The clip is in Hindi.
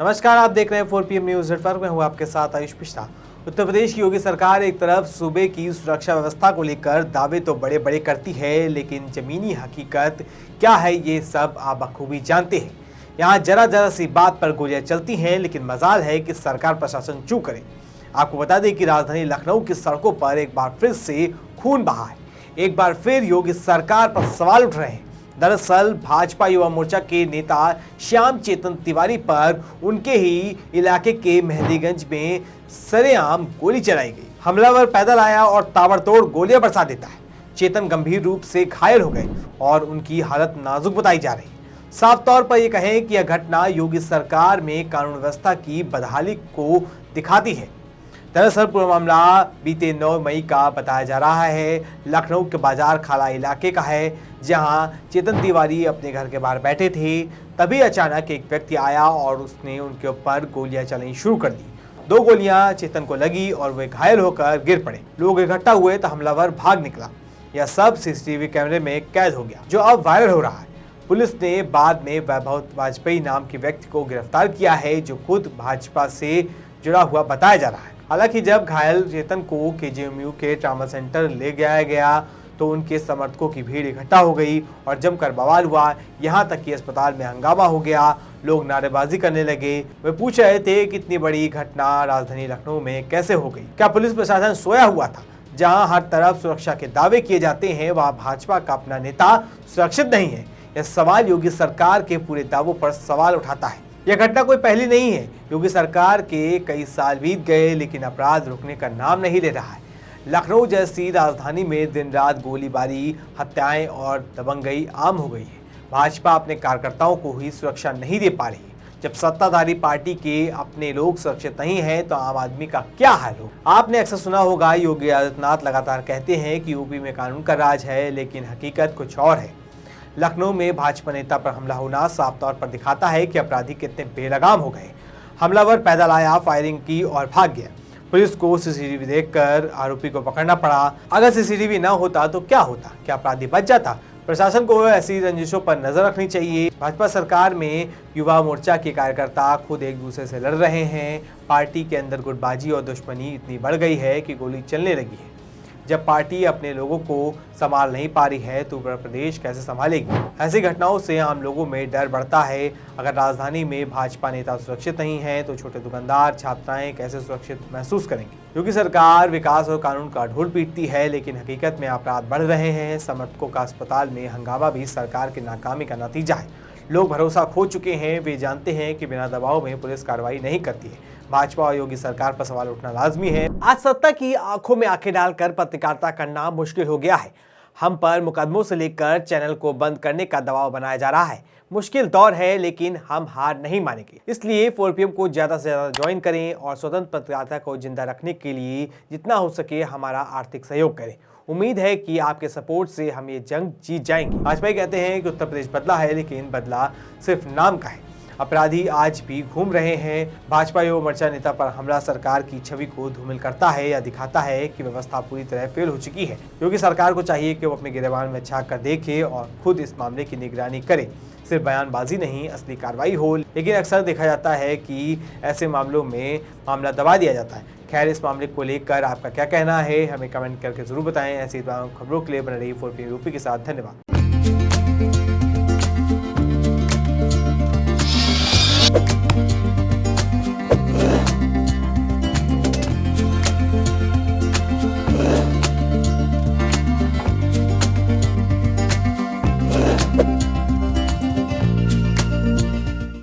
नमस्कार, आप देख रहे हैं 4PM न्यूज नेटवर्क में हूं आपके साथ आयुष मिश्रा। उत्तर प्रदेश की योगी सरकार एक तरफ सूबे की सुरक्षा व्यवस्था को लेकर दावे तो बड़े बड़े करती है, लेकिन जमीनी हकीकत क्या है ये सब आप बखूबी जानते हैं। यहाँ जरा जरा सी बात पर गोलियां चलती हैं, लेकिन मजाल है कि सरकार प्रशासन चूक करे। आपको बता दें कि राजधानी लखनऊ की सड़कों पर एक बार फिर से खून बहा है। एक बार फिर योगी सरकार पर सवाल उठ रहे हैं। दरअसल भाजपा युवा मोर्चा के नेता श्याम चेतन तिवारी पर उनके ही इलाके के मेहंदीगंज में सरेआम गोली चलाई गई। हमलावर पैदल आया और ताबड़तोड़ गोलियां बरसा देता है। चेतन गंभीर रूप से घायल हो गए और उनकी हालत नाजुक बताई जा रही है। साफ तौर पर यह कहें कि यह घटना योगी सरकार में कानून व्यवस्था की बदहाली को दिखाती है। दरअसल पूरा मामला बीते 9 मई का बताया जा रहा है। लखनऊ के बाजार खाला इलाके का है, जहां चेतन तिवारी अपने घर के बाहर बैठे थे। तभी अचानक एक व्यक्ति आया और उसने उनके ऊपर गोलियां चलानी शुरू कर दी। 2 गोलियां चेतन को लगी और वे घायल होकर गिर पड़े। लोग इकट्ठा हुए तो हमलावर भाग निकला। यह सब सीसीटीवी कैमरे में कैद हो गया, जो अब वायरल हो रहा है। पुलिस ने बाद में वैभव वाजपेयी नाम के व्यक्ति को गिरफ्तार किया है, जो खुद भाजपा से जुड़ा हुआ बताया जा रहा है। हालांकि जब घायल चेतन को केजीएमयू के ट्रामा सेंटर ले जाया गया तो उनके समर्थकों की भीड़ इकट्ठा हो गई और जमकर बवाल हुआ। यहां तक कि अस्पताल में हंगामा हो गया। लोग नारेबाजी करने लगे। वे पूछ रहे थे कि इतनी बड़ी घटना राजधानी लखनऊ में कैसे हो गई। क्या पुलिस प्रशासन सोया हुआ था? जहां हर तरफ सुरक्षा के दावे किए जाते हैं, वहां भाजपा का अपना नेता सुरक्षित नहीं है। यह सवाल योगी सरकार के पूरे दावों पर सवाल उठाता है। यह घटना कोई पहली नहीं है। योगी सरकार के कई साल बीत गए, लेकिन अपराध रुकने का नाम नहीं ले रहा है। लखनऊ जैसी राजधानी में दिन रात गोलीबारी, हत्याएं और दबंगई आम हो गई है। भाजपा अपने कार्यकर्ताओं को ही सुरक्षा नहीं दे पा रही। जब सत्ताधारी पार्टी के अपने लोग सुरक्षित नहीं हैं, तो आम आदमी का क्या हाल हो। आपने अक्सर सुना होगा, योगी आदित्यनाथ लगातार कहते हैं कि यूपी में कानून का राज है, लेकिन हकीकत कुछ और है। लखनऊ में भाजपा नेता पर हमला होना साफ तौर पर दिखाता है कि अपराधी कितने बेलगाम हो गए। हमलावर पैदल आया, फायरिंग की और भाग गया। पुलिस को सीसीटीवी देखकर आरोपी को पकड़ना पड़ा। अगर सीसीटीवी न होता तो क्या होता? क्या अपराधी बच जाता? प्रशासन को ऐसी रंजिशों पर नजर रखनी चाहिए। भाजपा सरकार में युवा मोर्चा के कार्यकर्ता खुद एक दूसरे से लड़ रहे हैं। पार्टी के अंदर गुटबाजी और दुश्मनी इतनी बढ़ गई है कि गोली चलने लगी है। जब पार्टी अपने लोगों को संभाल नहीं पा रही है, तो उत्तर प्रदेश कैसे संभालेगी? ऐसी घटनाओं से आम लोगों में डर बढ़ता है। अगर राजधानी में भाजपा नेता सुरक्षित नहीं है, तो छोटे दुकानदार, छात्राएं कैसे सुरक्षित महसूस करेंगे? क्योंकि सरकार विकास और कानून का ढोल पीटती है, लेकिन हकीकत में अपराध बढ़ रहे हैं। समर्थकों का अस्पताल में हंगामा भी सरकार की नाकामी का नतीजा है। लोग भरोसा खो चुके हैं। वे जानते हैं कि बिना दबाव में पुलिस कार्रवाई नहीं करती है। भाजपा और योगी सरकार पर सवाल उठना लाजमी है। आज सत्ता की आंखों में आंखें डालकर पत्रकारिता करना मुश्किल हो गया है। हम पर मुकदमों से लेकर चैनल को बंद करने का दबाव बनाया जा रहा है। मुश्किल दौर है, लेकिन हम हार नहीं मानेंगे। इसलिए 4PM को ज्यादा से ज्यादा ज्वाइन करें और स्वतंत्र पत्रकारिता को जिंदा रखने के लिए जितना हो सके हमारा आर्थिक सहयोग करें। उम्मीद है कि आपके सपोर्ट से हम ये जंग जीत जाएंगे। भाजपा कहते हैं कि उत्तर प्रदेश बदला है, लेकिन बदला सिर्फ नाम का है। अपराधी आज भी घूम रहे हैं। भाजपा युवा मोर्चा नेता पर हमला सरकार की छवि को धूमिल करता है या दिखाता है कि व्यवस्था पूरी तरह फेल हो चुकी है। क्योंकि सरकार को चाहिए कि वो अपने गिरबान में झांक कर देखे और खुद इस मामले की निगरानी करे। सिर्फ बयानबाजी नहीं, असली कार्रवाई हो। लेकिन अक्सर देखा जाता है कि ऐसे मामलों में मामला दबा दिया जाता है। खैर, इस मामले को लेकर आपका क्या कहना है, हमें कमेंट करके जरूर बताएं। ऐसी खबरों के लिए बने रहिए 4PM यूपी के साथ। धन्यवाद।